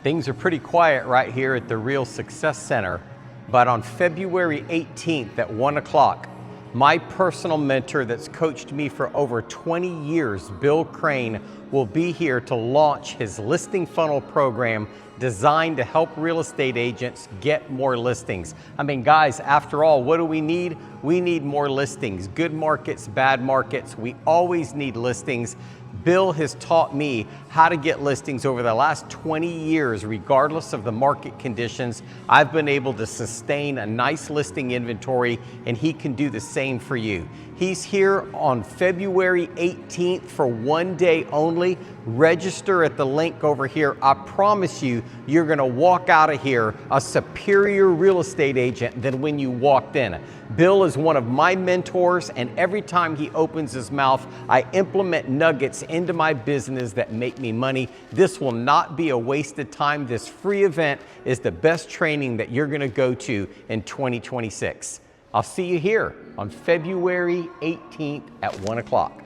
Things are pretty quiet right here at the Real Success Center, but on February 18th at 1 o'clock, my personal mentor that's coached me for over 20 years, Bill Crane, will be here to launch his listing funnel program designed to help real estate agents get more listings. I mean, guys, after all, what do we need? We need more listings. Good markets, bad markets, we always need listings. Bill has taught me how to get listings over the last 20 years, regardless of the market conditions. I've been able to sustain a nice listing inventory, and he can do the same for you. He's here on February 18th for 1 day only. Register at the link over here. I promise you, you're gonna walk out of here a superior real estate agent than when you walked in. Bill is one of my mentors, and every time he opens his mouth, I implement nuggets into my business that make me money. This will not be a wasted time. This free event is the best training that you're gonna go to in 2026. I'll see you here on February 18th at 1 o'clock.